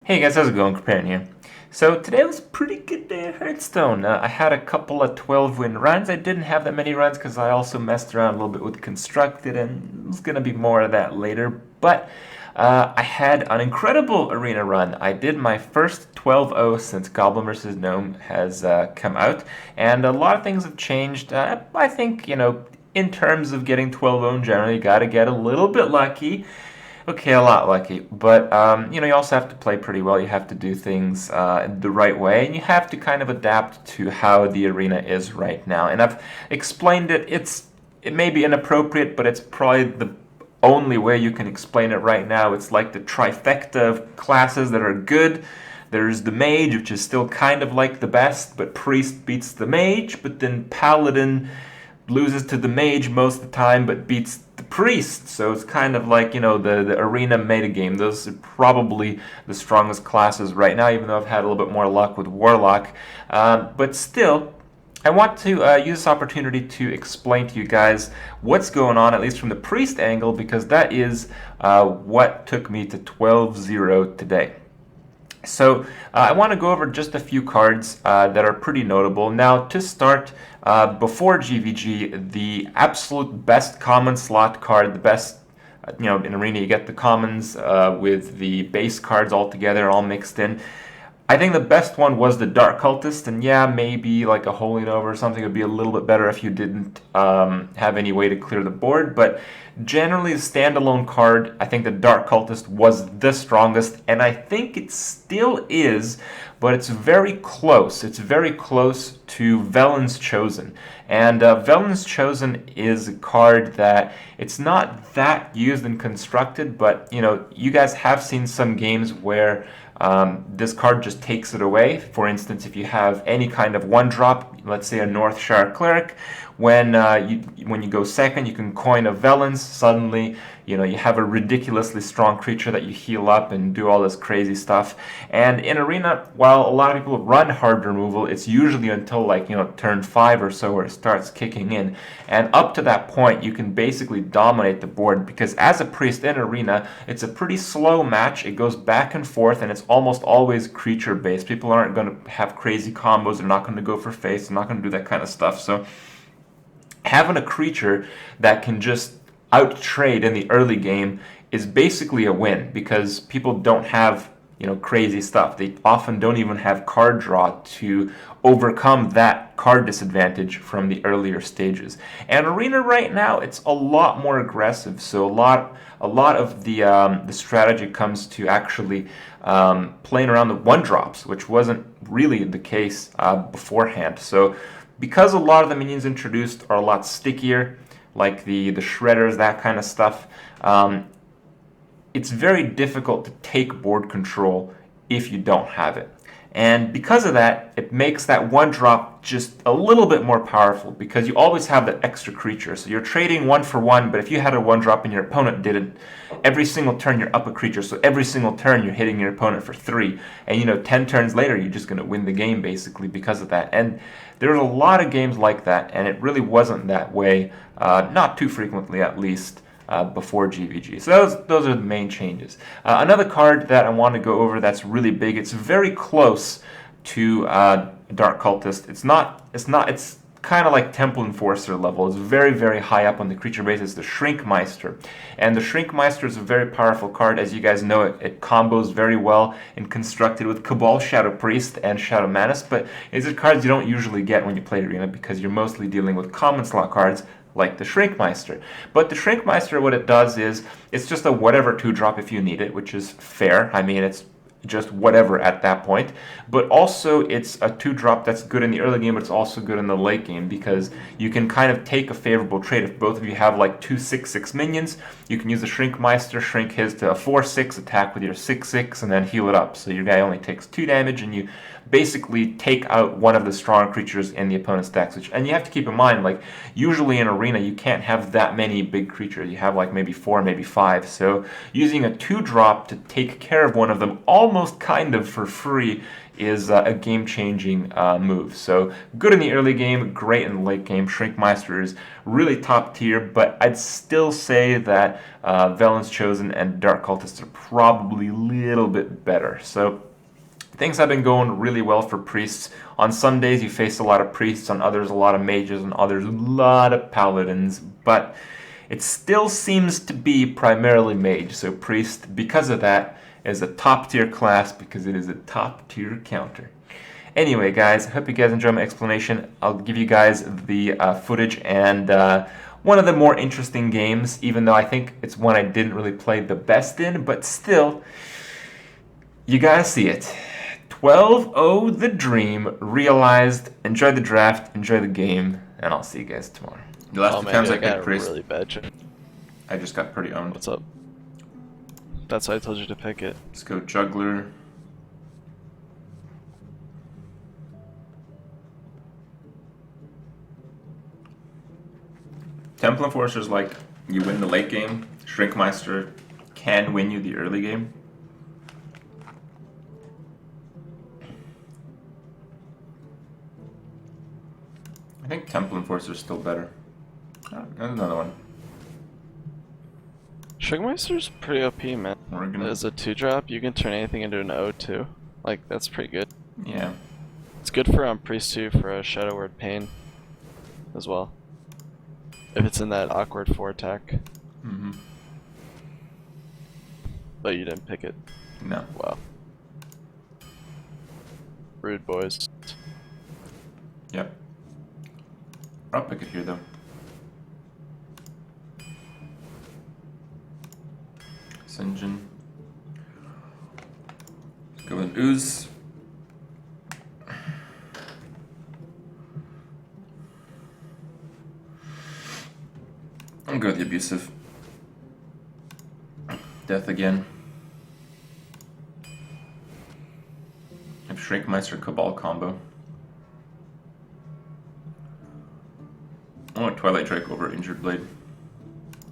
Hey guys, how's it going? Kripparrian here. So today was a pretty good day at Hearthstone. I had a couple of 12-win runs. I didn't have that many runs because I also messed around a little bit with Constructed, and there's going to be more of that later. But I had an incredible arena run. I did my first 12-0 since Goblin vs. Gnome has come out, and a lot of things have changed. I think, in terms of getting 12-0 in general, you got to get a little bit lucky. Okay, a lot lucky, but you also have to play pretty well. You have to do things the right way, and you have to kind of adapt to how the arena is right now. And I've explained it. It may be inappropriate, but it's probably the only way you can explain it right now. It's like the trifecta of classes that are good. There's the mage, which is still kind of like the best, but priest beats the mage, but then paladin loses to the mage most of the time, but beats the priest. So it's kind of like, the arena metagame. Those are probably the strongest classes right now, even though I've had a little bit more luck with Warlock. But still, I want to use this opportunity to explain to you guys what's going on, at least from the priest angle, because that is what took me to 12-0 today. So I want to go over just a few cards that are pretty notable. Now, to start, before GvG, the absolute best common slot card, the best, in Arena you get the commons with the base cards all together, all mixed in. I think the best one was the Dark Cultist, and yeah, maybe like a Holy Nova or something would be a little bit better if you didn't have any way to clear the board, but generally the standalone card, I think the Dark Cultist was the strongest, and I think it still is, but it's very close. It's very close to Velen's Chosen. And Velen's Chosen is a card that it's not that used and constructed, but you guys have seen some games where this card just takes it away. For instance, if you have any kind of one drop, let's say a Northshire Cleric, when you go second, you can coin a Velen's. Suddenly, you have a ridiculously strong creature that you heal up and do all this crazy stuff. And in Arena, while a lot of people run hard removal, it's usually until turn 5 or so where it starts kicking in. And up to that point, you can basically dominate the board, because as a priest in Arena, it's a pretty slow match. It goes back and forth, and it's almost always creature based. People aren't going to have crazy combos. They're not going to go for face. They're not going to do that kind of stuff. So having a creature that can just out-trade in the early game is basically a win, because people don't have crazy stuff. They often don't even have card draw to overcome that card disadvantage from the earlier stages. And Arena right now, it's a lot more aggressive. So a lot of the strategy comes to actually playing around the one drops, which wasn't really the case beforehand. So because a lot of the minions introduced are a lot stickier, like the shredders, that kind of stuff, it's very difficult to take board control if you don't have it. And because of that, it makes that one drop just a little bit more powerful, because you always have that extra creature. So you're trading one for one, but if you had a one drop and your opponent didn't, every single turn you're up a creature. So every single turn you're hitting your opponent for 3. And 10 turns later, you're just going to win the game basically because of that. And there's a lot of games like that, and it really wasn't that way, not too frequently at least, before GvG. So those are the main changes. Another card that I want to go over that's really big, it's very close to Dark Cultist. It's kind of like Temple Enforcer level. It's very, very high up on the creature base. It's the Shrinkmeister. And the Shrinkmeister is a very powerful card. As you guys know, it combos very well and constructed with Cabal, Shadow Priest, and Shadow Manus, but these are cards you don't usually get when you play Arena, because you're mostly dealing with common slot cards like the Shrinkmeister. But the Shrinkmeister, what it does is, it's just a whatever 2-drop if you need it, which is fair. I mean, it's just whatever at that point. But also, it's a 2-drop that's good in the early game, but it's also good in the late game, because you can kind of take a favorable trade. If both of you have like 2 6/6 minions, you can use the Shrinkmeister, shrink his to a 4/6, attack with your 6/6, and then heal it up. So your guy only takes 2 damage, and you basically take out one of the strong creatures in the opponent's decks. And you have to keep in mind, like, usually in Arena, you can't have that many big creatures. You have like maybe 4, maybe 5. So using a 2-drop to take care of one of them almost kind of for free is a game-changing move. So good in the early game, great in the late game. Shrinkmeister is really top tier, but I'd still say that Velen's Chosen and Dark Cultists are probably a little bit better. So things have been going really well for priests. On some days you face a lot of priests, on others a lot of mages, on others a lot of paladins, but it still seems to be primarily mage. So priest, because of that, is a top tier class because it is a top tier counter. Anyway, guys, I hope you guys enjoy my explanation. I'll give you guys the footage and one of the more interesting games, even though I think it's one I didn't really play the best in, but still, you gotta see it. 12-0 the dream realized. Enjoy the draft, enjoy the game, and I'll see you guys tomorrow. The last two times I picked priest, really bad I just got pretty owned. What's up? That's why I told you to pick it. Let's go juggler. Temple Enforcer's like you win the late game. Shrinkmeister can win you the early game. I think Temple Enforcer's still better. Oh, there's another one. Shrinkmeister's pretty OP, man. As a 2-drop, you can turn anything into an O2. Like, that's pretty good. Yeah. It's good for Priest 2 for a Shadow Word Pain as well. If it's in that awkward 4 attack. Mm-hmm. But you didn't pick it. No. Wow. Rude boys. Yep. I'll pick it here though. Sinjin. Let's go with Ooze. I'm good with the abusive. Death again. I have Shrinkmeister Cabal combo. Oh, Twilight Drake over Injured Blade.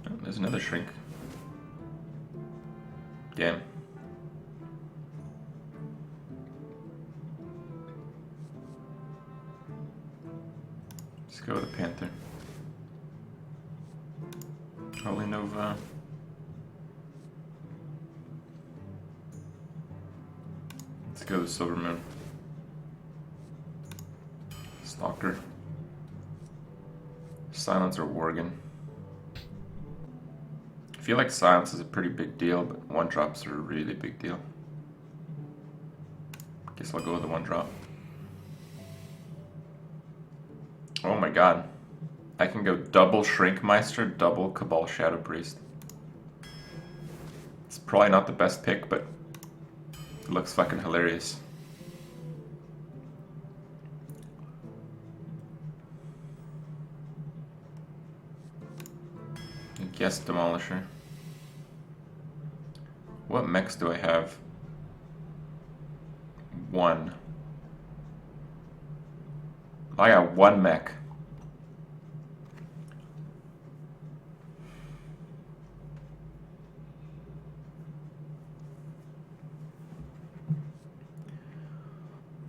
Oh, there's another Shrink. Damn. Let's go with the Panther. Holy Nova. Let's go with Silver Moon. Stalker. Silence or Worgen. I feel like silence is a pretty big deal, but 1-drops are a really big deal. Guess I'll go with the 1-drop. Oh my god. I can go double Shrinkmeister, double Cabal Shadow Priest. It's probably not the best pick, but it looks fucking hilarious. Guess Demolisher. What mechs do I have? 1. I got 1 mech.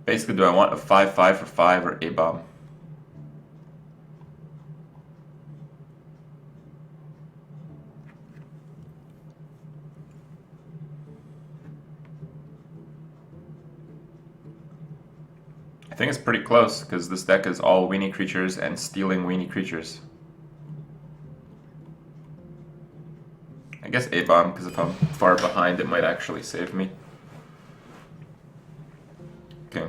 Basically, do I want a 5/5 for 5 or A-bomb? I think it's pretty close, because this deck is all weenie creatures and stealing weenie creatures. I guess A-bomb, because if I'm far behind, it might actually save me. Okay.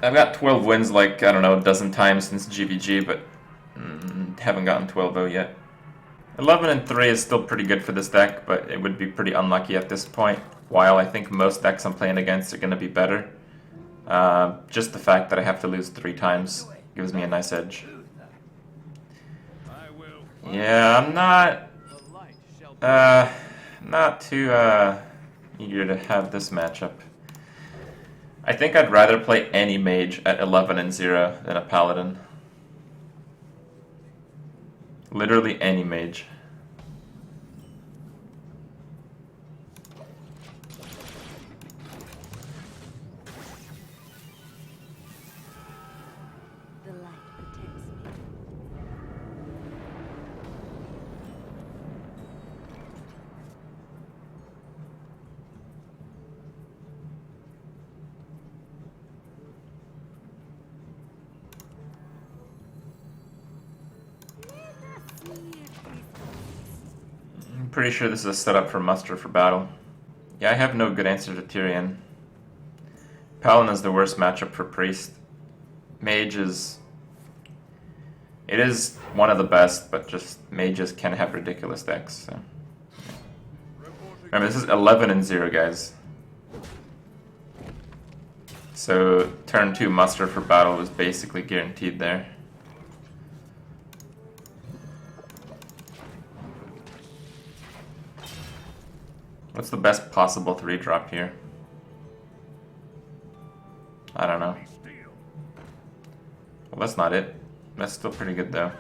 I've got 12 wins like, I don't know, a dozen times since GvG, but haven't gotten 12-0 yet. 11-3 is still pretty good for this deck, but it would be pretty unlucky at this point, while I think most decks I'm playing against are going to be better. Just the fact that I have to lose 3 times gives me a nice edge. Yeah, I'm not too eager to have this matchup. I think I'd rather play any mage at 11-0 than a paladin. Literally any mage. I'm pretty sure this is a setup for muster for battle. Yeah, I have no good answer to Tyrion. Paladin is the worst matchup for Priest. Mage is... It is one of the best, but just mages can have ridiculous decks. So. Remember, this is 11-0, guys. So turn 2 muster for battle was basically guaranteed there. What's the best possible 3-drop here? I don't know. Well, that's not it. That's still pretty good though.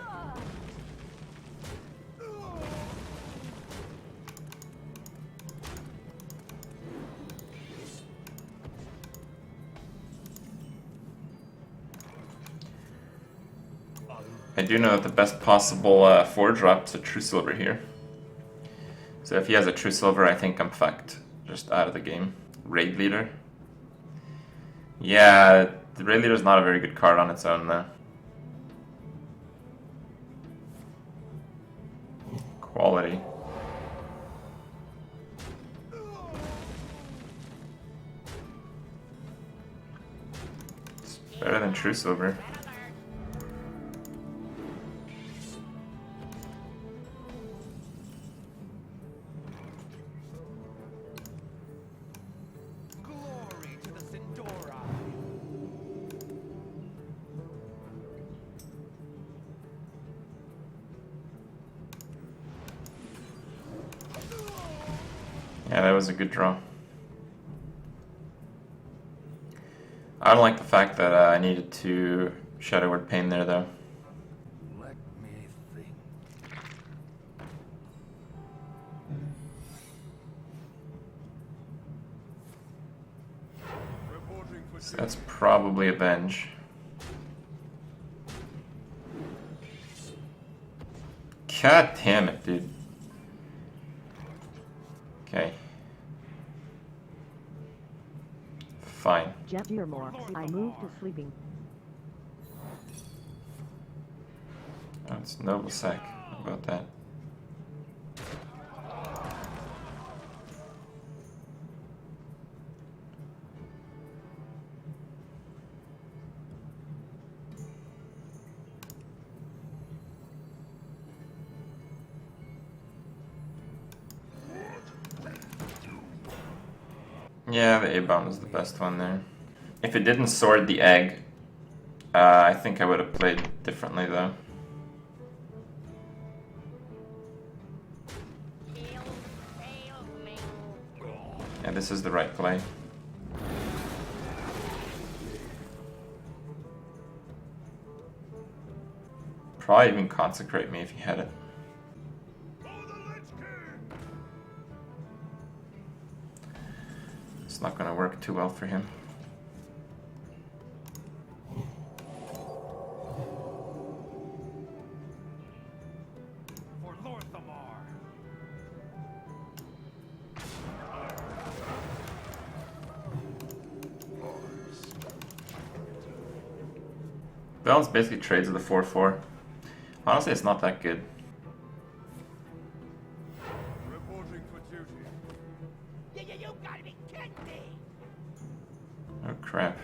I do know that the best possible 4-drop is a True Silver here. So if he has a True Silver, I think I'm fucked. Just out of the game. Raid Leader. Yeah, the Raid Leader is not a very good card on its own though. Quality. It's better than True Silver. Yeah, that was a good draw. I don't like the fact that I needed to Shadow Word Pain there, though. Let me think. So that's probably Avenge. God damn it, dude. Okay. Fine. Jeff Dearmore, I moved to sleeping. Oh, it's Noble Sack. How about that? Yeah, the A-bomb is the best one there. If it didn't sword the egg, I think I would have played differently though. Yeah, this is the right play. Probably even consecrate me if he had it. It's not going to work too well for him. For Lorthamar. Balance basically trades with a 4-4. Honestly, it's not that good. Reporting for duty. You gotta be kidding me! Oh crap.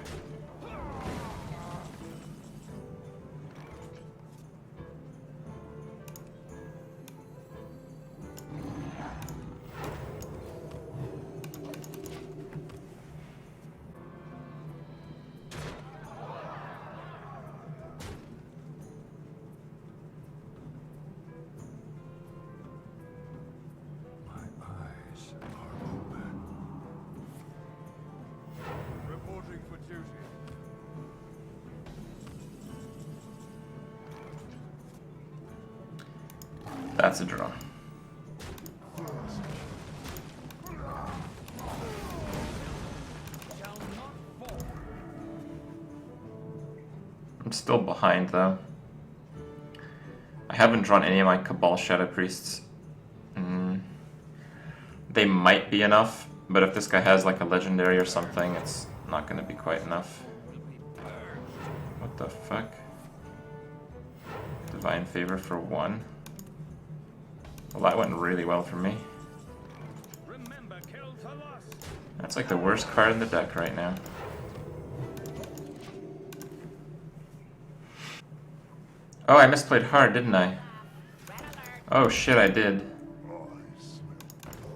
My eyes are open. Reporting for duty. That's a draw. Shall not fall. I'm still behind though. I haven't drawn any of my Cabal Shadow Priests. They might be enough, but if this guy has like a legendary or something, it's not going to be quite enough. What the fuck? Divine Favor for 1. Well, that went really well for me. Remember, kill to loss. That's like the worst card in the deck right now. Oh, I misplayed hard, didn't I? Oh shit, I did.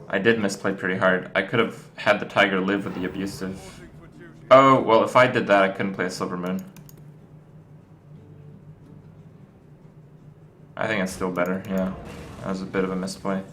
I did misplay pretty hard. I could have had the tiger live with the abusive. Oh, well, if I did that, I couldn't play a Silver Moon. I think it's still better, yeah. That was a bit of a misplay.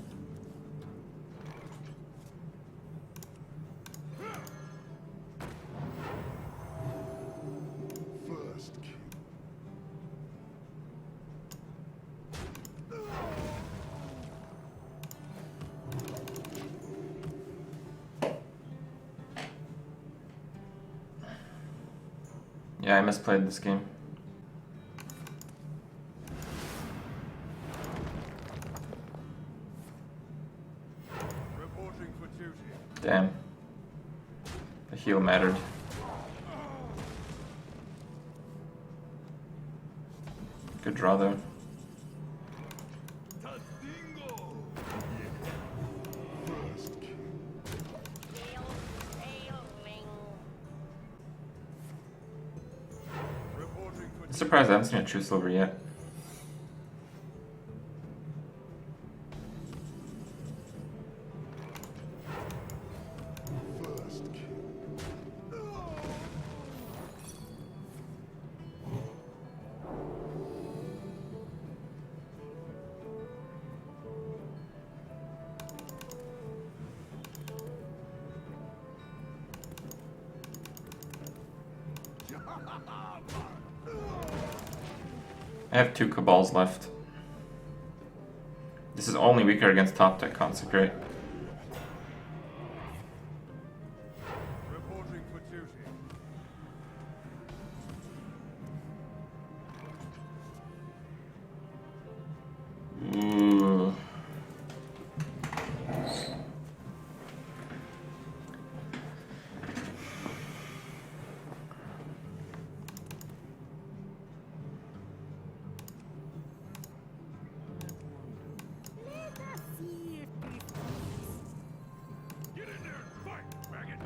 Yeah, I misplayed this game. Reporting for duty. Damn. The heal mattered. Good draw though. I'm surprised I haven't seen a true silver yet. I have 2 Cabals left. This is only weaker against top deck Consecrate. Reporting for duty. Ooh. Get in there and fight, faggot.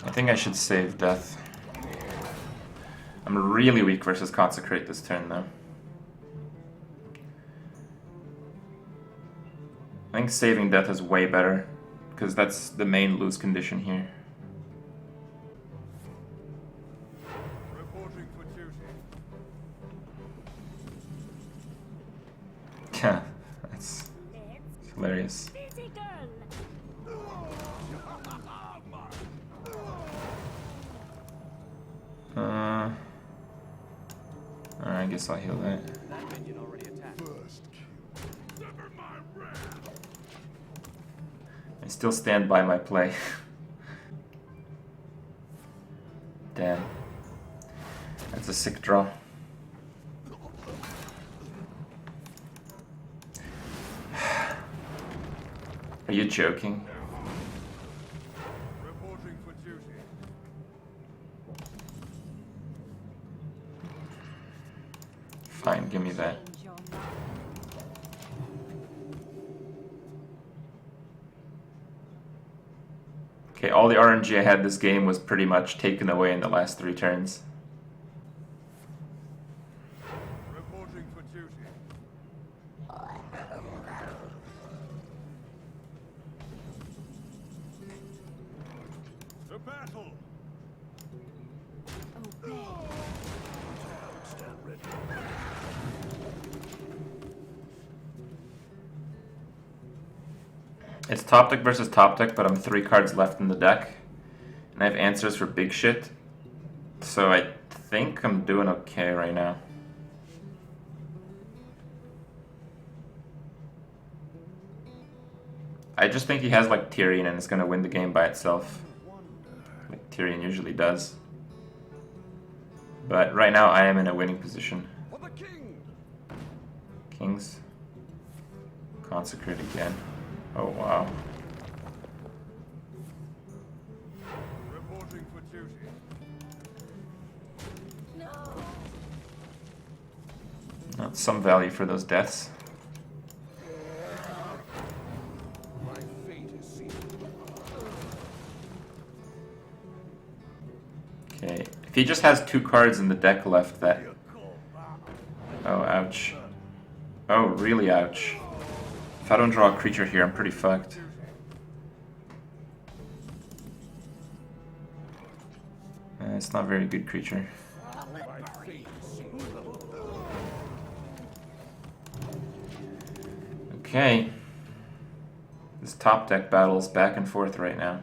I think I should save death. I'm really weak versus Consecrate this turn though. I think saving death is way better, because that's the main lose condition here. Reporting for duty. Yeah, that's hilarious. I guess I'll heal that. I still stand by my play. Damn. That's a sick draw. Are you joking? Reporting for duty. Fine, give me that. Okay, all the RNG I had this game was pretty much taken away in the last 3 turns. Reporting for duty. The battle. Stand ready. It's top deck versus top deck, but I'm 3 cards left in the deck. And I have answers for big shit. So I think I'm doing okay right now. I just think he has like Tyrion and is going to win the game by itself. Like Tyrion usually does. But right now I am in a winning position. For the king. Kings. Consecrate again. Oh wow. Reporting for duty. That's some value for those deaths. My fate is sealed. Okay, if he just has 2 cards in the deck left, that... Oh, ouch. Oh, really ouch. If I don't draw a creature here, I'm pretty fucked. It's not a very good creature. My fate is sealed. Okay. This top deck battle is back and forth right now.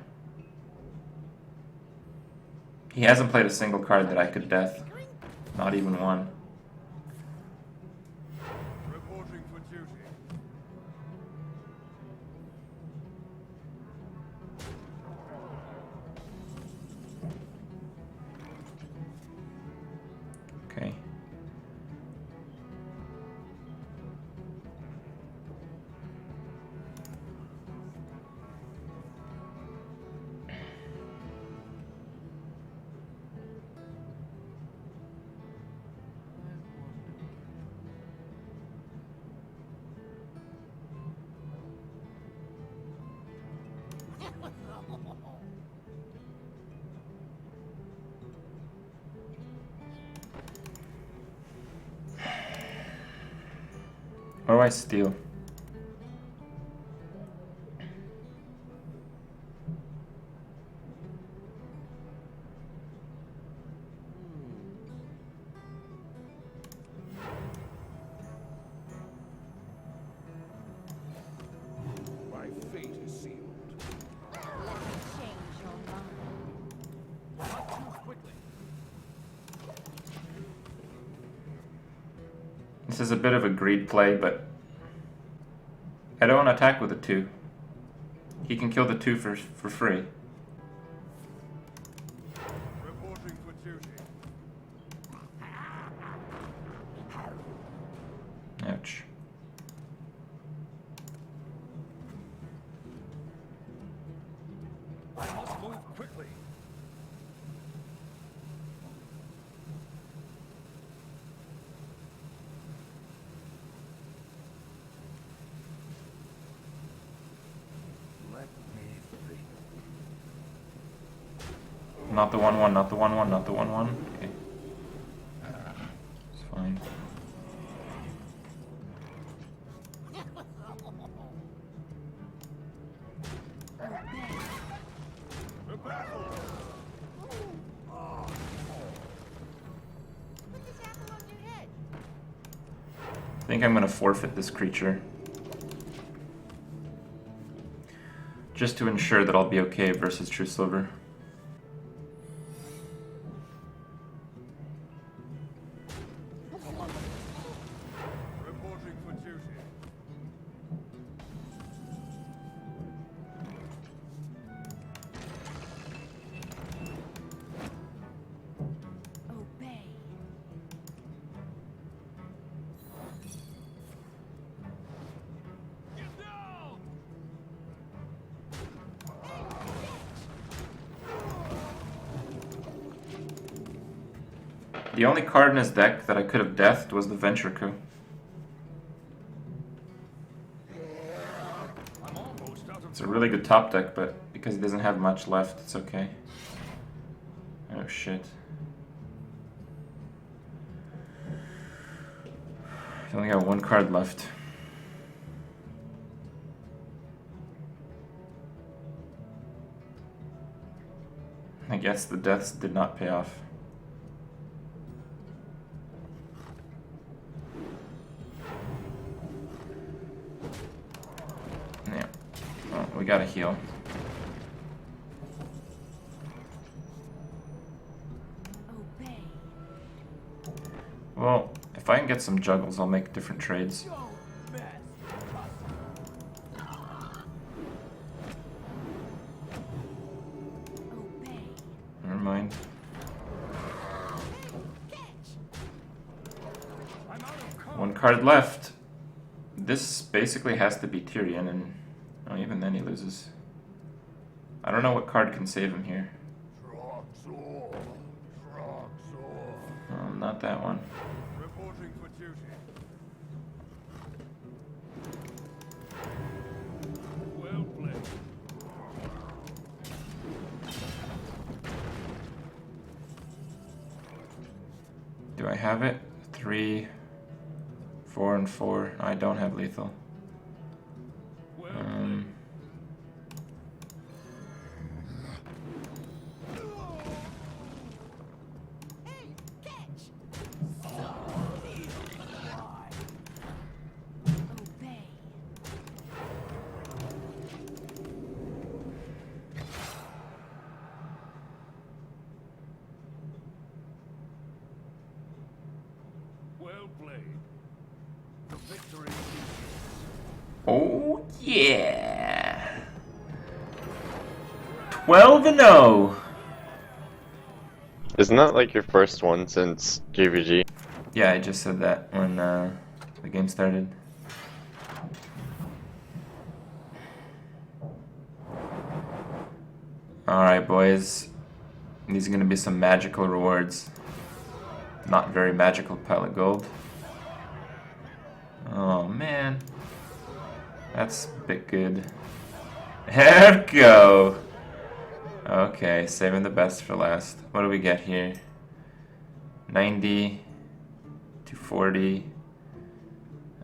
He hasn't played a single card that I could death. Not even one. Reporting for duty. Okay. What do I steal? My fate is sealed. Change your mind. Not too quickly. This is a bit of a greed play, but I don't want to attack with a 2. He can kill the 2 for free. Reporting for duty. Ouch. I must move quickly. Let me think. Not the 1/1, not the 1/1, not the 1/1. Okay. It's fine. The battle. I think I'm gonna forfeit this creature. Just to ensure that I'll be okay versus True Silver. Reporting for duty. Obey. Get down! The only card in his deck that I could have deathed was the Venture Coup. I'm almost out of It's a really good top deck, but because he doesn't have much left, it's okay. Oh shit. He's only got 1 card left. I guess the deaths did not pay off. Yeah. Well, we gotta heal. Obey. Well, if I can get some juggles, I'll make different trades. Obey. Never mind. I'm out of cover. 1 card left. This basically has to be Tyrion, and oh, even then he loses. I don't know what card can save him here. Trogzor. Not that one. Reporting for duty. I have it? 3, 4, and 4. I don't have lethal. Obey. Well played. The victory is Oh yeah! 12-0! Isn't that like your first one since GvG? Yeah, I just said that when the game started. Alright, boys. These are gonna be some magical rewards. Not very magical pile of gold. Oh man. That's a bit good. There we go! Okay, saving the best for last. What do we get here? 90, 240,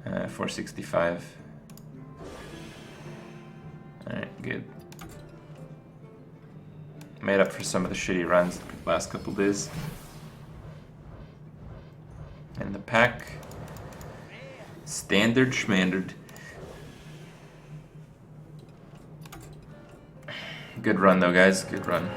465. Alright, good. Made up for some of the shitty runs the last couple days. And the pack, standard schmandard. Good run though, guys. Good run.